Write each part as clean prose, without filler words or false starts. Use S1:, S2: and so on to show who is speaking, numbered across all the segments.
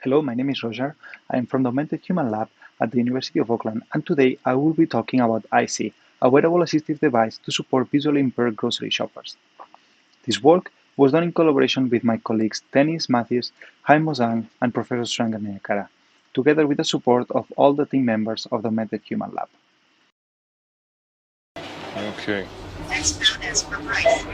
S1: Hello, my name is Roger. I am from the Augmented Human Lab at the University of Auckland, and today I will be talking about AiSee, a wearable assistive device to support visually impaired grocery shoppers. This work was done in collaboration with my colleagues Matthies, Haimo, Zhang, and Professor Suranga Nanayakkara, together with the support of all the team members of the Augmented Human Lab.
S2: Okay.
S3: Next known as for rice.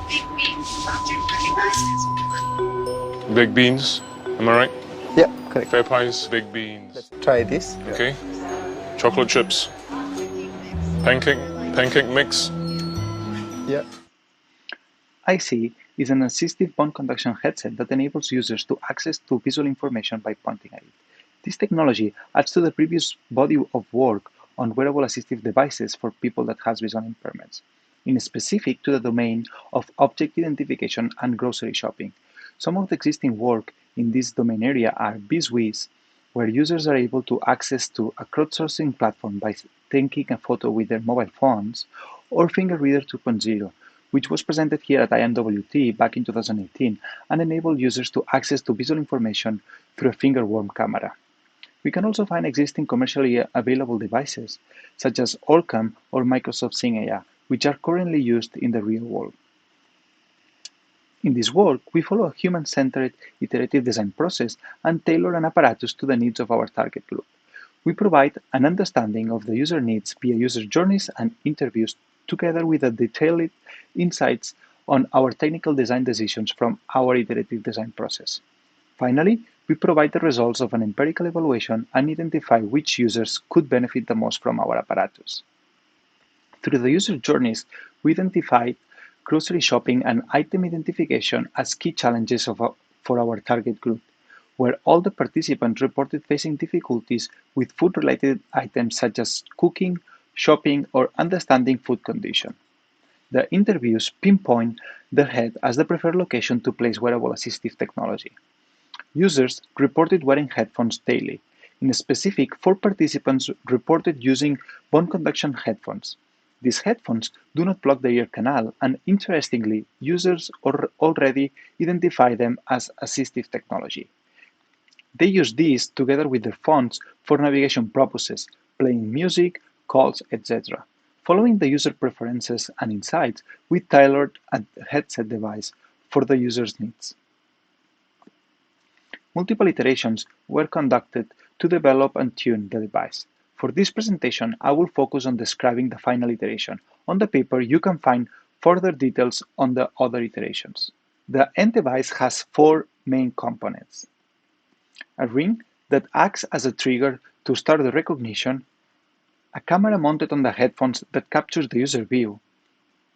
S3: Big beans, object recognized as
S2: Baked beans, am I right?
S4: Yeah, correct.
S2: Fair pies, baked beans.
S4: Let's try this.
S2: Okay. Chocolate chips. Pancake mix.
S4: Yeah.
S1: AiSee is an assistive bone-conduction headset that enables users to access to visual information by pointing at it. This technology adds to the previous body of work on wearable assistive devices for people that has visual impairments, in specific to the domain of object identification and grocery shopping. Some of the existing work in this domain area are BizWiz, where users are able to access to a crowdsourcing platform by taking a photo with their mobile phones, or Finger Reader 2.0, which was presented here at IMWUT back in 2018 and enabled users to access to visual information through a finger-worn camera. We can also find existing commercially available devices, such as Orcam or Microsoft Zhang, which are currently used in the real world. In this work, we follow a human-centered iterative design process and tailor an apparatus to the needs of our target group. We provide an understanding of the user needs via user journeys and interviews, together with the detailed insights on our technical design decisions from our iterative design process. Finally, we provide the results of an empirical evaluation and identify which users could benefit the most from our apparatus. Through the user journeys, we identified grocery shopping and item identification as key challenges for our target group, where all the participants reported facing difficulties with food-related items such as cooking, shopping, or understanding food condition. The interviews pinpoint the head as the preferred location to place wearable assistive technology. Users reported wearing headphones daily. In specific, 4 participants reported using bone-conduction headphones. These headphones do not block the ear canal, and interestingly, users already identify them as assistive technology. They use these together with their phones for navigation purposes, playing music, calls, etc. Following the user preferences and insights, we tailored a headset device for the user's needs. Multiple iterations were conducted to develop and tune the device. For this presentation, I will focus on describing the final iteration. On the paper, you can find further details on the other iterations. The end device has 4 main components: a ring that acts as a trigger to start the recognition, a camera mounted on the headphones that captures the user view,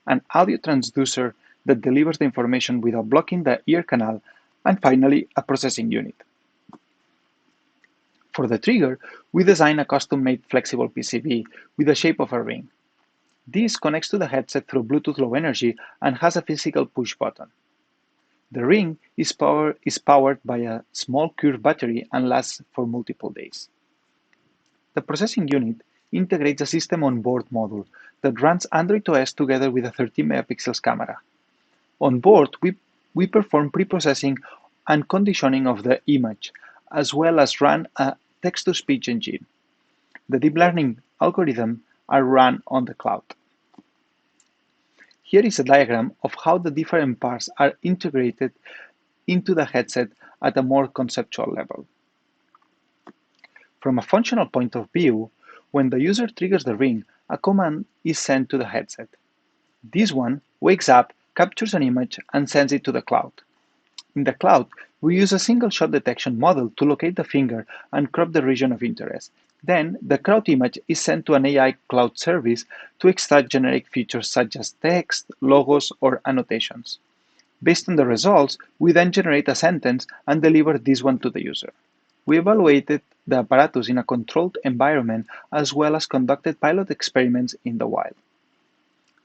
S1: an audio transducer that delivers the information without blocking the ear canal, and finally, a processing unit. For the trigger, we designed a custom-made flexible PCB with the shape of a ring. This connects to the headset through Bluetooth Low Energy and has a physical push button. The ring is powered by a small curved battery and lasts for multiple days. The processing unit integrates a system-on-board module that runs Android OS together with a 13 megapixels camera. On board, we perform pre-processing and conditioning of the image, as well as run a text-to-speech engine. The deep learning algorithm are run on the cloud. Here is a diagram of how the different parts are integrated into the headset at a more conceptual level. From a functional point of view, when the user triggers the ring, a command is sent to the headset. This one wakes up, captures an image, and sends it to the cloud. In the cloud, we use a single-shot detection model to locate the finger and crop the region of interest. Then, the crowd image is sent to an AI cloud service to extract generic features such as text, logos, or annotations. Based on the results, we then generate a sentence and deliver this one to the user. We evaluated the apparatus in a controlled environment as well as conducted pilot experiments in the wild.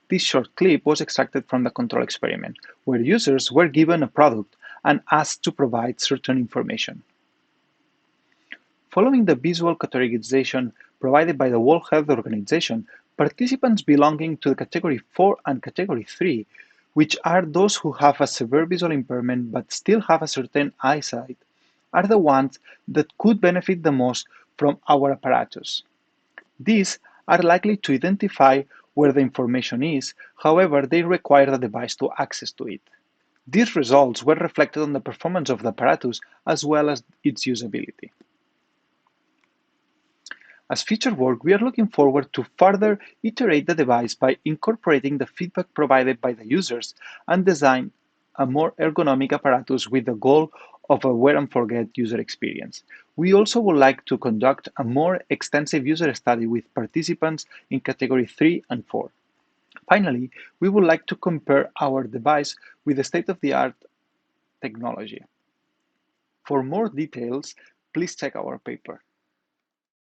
S1: This short clip was extracted from the control experiment, where users were given a product and asked to provide certain information. Following the visual categorization provided by the World Health Organization, participants belonging to the Category 4 and Category 3, which are those who have a severe visual impairment but still have a certain eyesight, are the ones that could benefit the most from our apparatus. These are likely to identify where the information is, however, they require the device to access to it. These results were reflected on the performance of the apparatus as well as its usability. As future work, we are looking forward to further iterate the device by incorporating the feedback provided by the users and design a more ergonomic apparatus with the goal of a wear and forget user experience. We also would like to conduct a more extensive user study with participants in category 3 and 4. Finally, we would like to compare our device with the state-of-the-art technology. For more details, please check our paper.